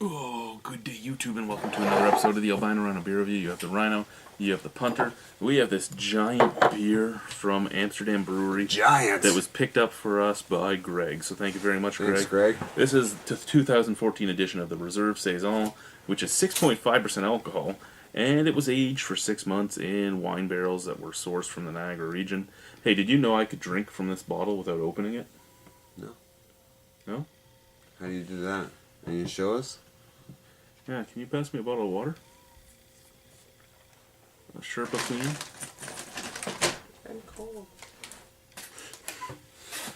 Oh, good day, YouTube, and welcome to another episode of the Albino Rhino beer review. You have the Rhino, you have the Punter. We have this giant beer from Amsterdam Brewery. Giant! That was picked up for us by Greg. So thank you very much, Greg. Thanks, Greg. This is the 2014 edition of the Reserve Saison, which is 6.5% alcohol, and it was aged for 6 months in wine barrels that were sourced from the Niagara region. Hey, did you know I could drink from this bottle without opening it? No. No? How do you do that? Can you show us? Yeah, can you pass me a bottle of water? A Sherpa Queen? I'm cold.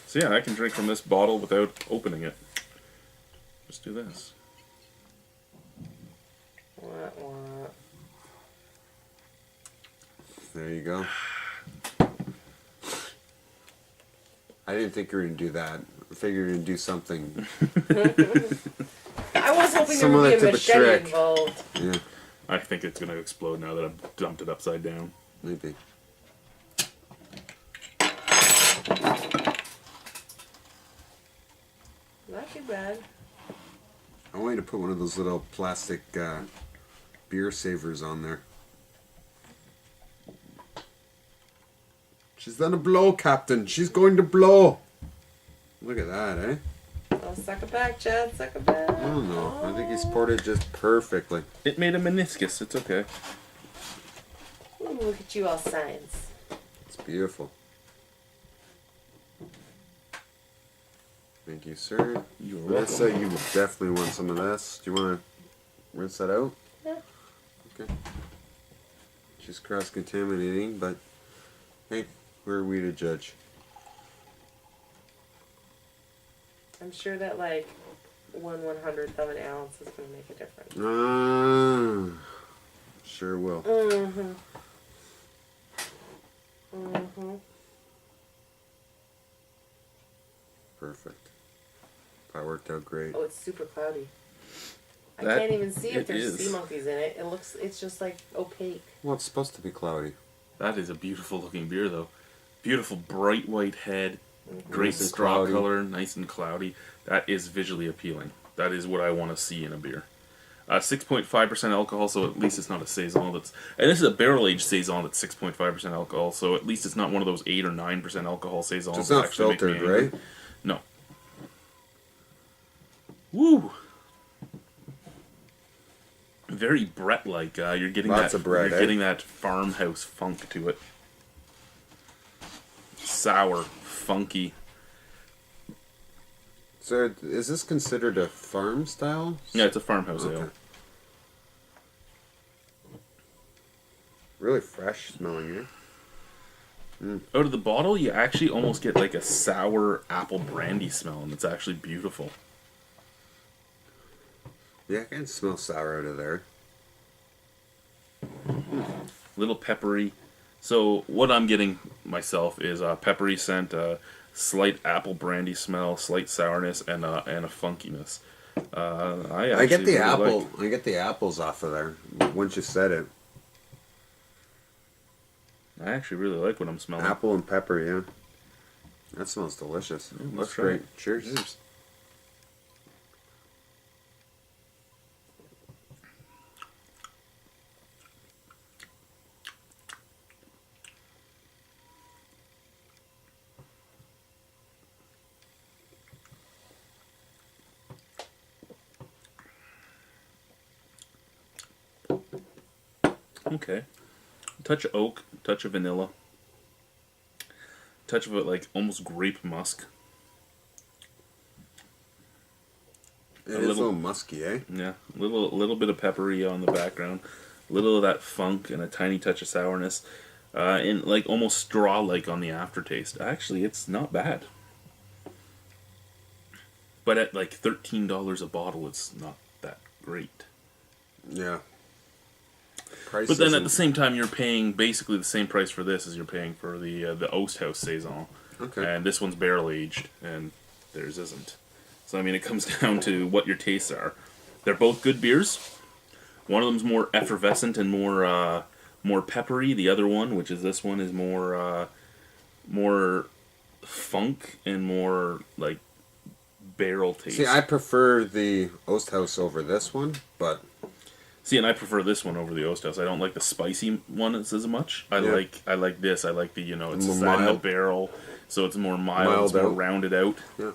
So yeah, I can drink from this bottle without opening it. Just do this. What? There you go. I didn't think you were going to do that. I figured you were going to do something. I was hoping there Similar would be to a the machete trick. involved. Yeah, I think it's going to explode now that I've dumped it upside down. maybe. Not too bad. I want you to put one of those little plastic beer savers on there. She's done a blow, Captain. She's going to blow. Look at that, eh? Oh, suck it back, Chad. Suck it back. I don't know. I think he's poured it just perfectly. It made a meniscus, it's okay. Ooh, look at you all science. It's beautiful. Thank you, sir. You're Vanessa, welcome. you definitely want some of this. Do you want to rinse that out? Yeah. Okay. She's cross-contaminating, but hey, who are we to judge? I'm sure that like 1/100th of an ounce is going to make a difference. Sure will. Mm-hmm. Mm-hmm. Perfect. That worked out great. Oh, it's super cloudy. I That- can't even see if it there's is. sea monkeys in it. It's just like opaque. Well, it's supposed to be cloudy. That is a beautiful looking beer, though. Beautiful bright white head, great Nice and straw cloudy. color, nice and cloudy. That is visually appealing. That is what I want to see in a beer. 6.5% alcohol, so at least it's not a Saison that's... And this is a barrel-aged Saison that's 6.5% alcohol, so at least it's not one of those 8 or 9% alcohol Saisons. It's that not actually make me filtered, angry. right? No. Woo! Very Brett-like. You're getting Lots that. of Brett, You're eh? getting that farmhouse funk to it. Sour, funky. So, is this considered a farm style? Yeah, it's a farmhouse Okay. ale. Really fresh smelling, eh? Out of the bottle, you actually almost get like a sour apple brandy smell, and it's actually beautiful. Yeah, I can smell sour out of there. Little peppery. So what I'm getting myself is a peppery scent, slight apple brandy smell, slight sourness, and a funkiness. I get the really apple. like- I get the apples off of there. Once you said it, I actually really like what I'm smelling. apple and pepper. Yeah, that smells delicious. let's Looks try great. it. Cheers. Okay. Touch of oak, touch of vanilla, touch of it like almost grape musk. It is a little musky, eh? Yeah, little bit of peppery on the background, little of that funk, and a tiny touch of sourness, and like almost straw-like on the aftertaste. Actually, it's not bad. But at like $13 a bottle, it's not that great. Yeah. Price But then at isn't- the same time, you're paying basically the same price for this as you're paying for the Oast House Saison. Okay. And this one's barrel aged, and theirs isn't. So I mean, it comes down to what your tastes are. They're both good beers. One of them's more effervescent and more peppery. The other one, which is this one, is more funk and more like barrel taste. See, I prefer the Osthaus over this one, but See, and I prefer this one over the Osthaus. I don't like the spicy one as much. I like this. I like the it's More in the mild. barrel, so it's more mild. It's Mild more out. rounded out. yeah.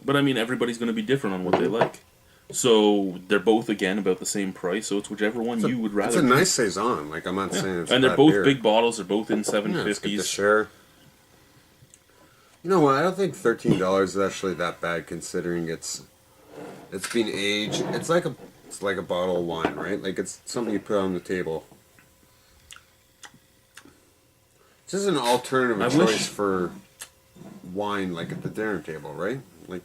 But I mean, everybody's going to be different on what they like. So they're both again about the same price. So it's whichever one you would rather. It's a drink. nice Saison. Like, I'm not saying it's a And they're bad both beer. big bottles. They're both in Yeah, it's good to 750s. share. You know what? I don't think $13 is actually that bad considering it's been aged. It's like a bottle of wine, right? Like, it's something you put on the table. It's just an alternative I choice wish- for wine, like at the dinner table, right? Like,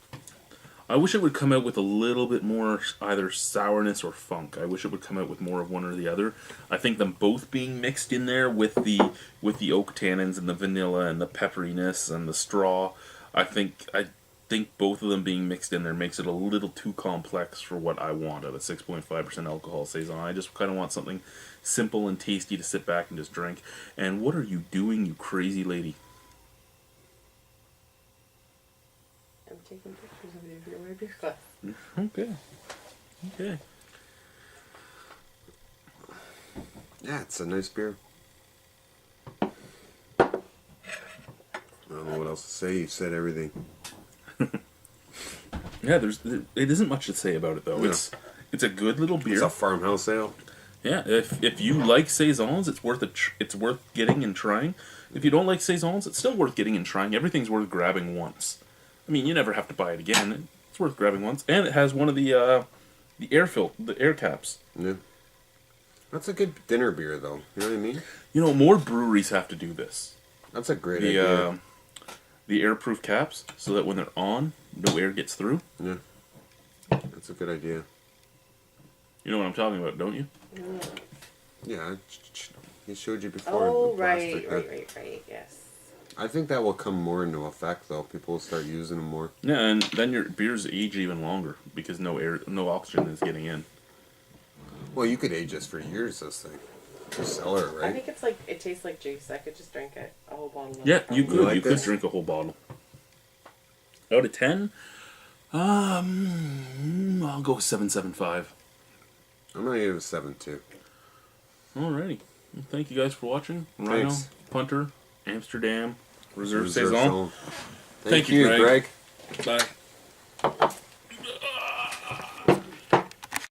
I wish it would come out with a little bit more either sourness or funk. I wish it would come out with more of one or the other. I think them both being mixed in there with the oak tannins and the vanilla and the pepperiness and the straw. I think both of them being mixed in there makes it a little too complex for what I want at a 6.5% alcohol Saison. I just kind of want something simple and tasty to sit back and just drink. And what are you doing, you crazy lady? I'm taking pictures of you for my beer glass. Okay. Okay. yeah, it's a nice beer. I don't know what else to say. You said everything. Yeah, it isn't much to say about it though. No. It's a good little beer. It's a farmhouse ale. Yeah, if you like saisons, it's worth getting and trying. If you don't like saisons, it's still worth getting and trying. Everything's worth grabbing once. I mean, you never have to buy it again. It's worth grabbing once, and it has one of the air caps. Yeah. That's a good dinner beer, though. You know what I mean? You know, more breweries have to do this. That's a great The idea. the airproof caps, so that when they're on, no air gets through. Yeah. That's a good idea. You know what I'm talking about, don't you? Yeah, he showed you before. Oh, the plastic. right, yes. I think that will come more into effect, though. People will start using them more. Yeah, and then your beers age even longer because no oxygen is getting in. Well, you could age this for years, this thing. Just sell it, I right? think it's like, it tastes like juice. I could just drink it, a whole bottle of Yeah, it. you could. like You could this? drink a whole bottle. Out of 10, I'll go 7.75. I'm going to give it a 7-2. Alrighty. Well, thank you guys for watching. Rhino, Thanks. Punter, Amsterdam, Reserve Reserve Saison. Zone. Thank you, Greg. Greg. Bye.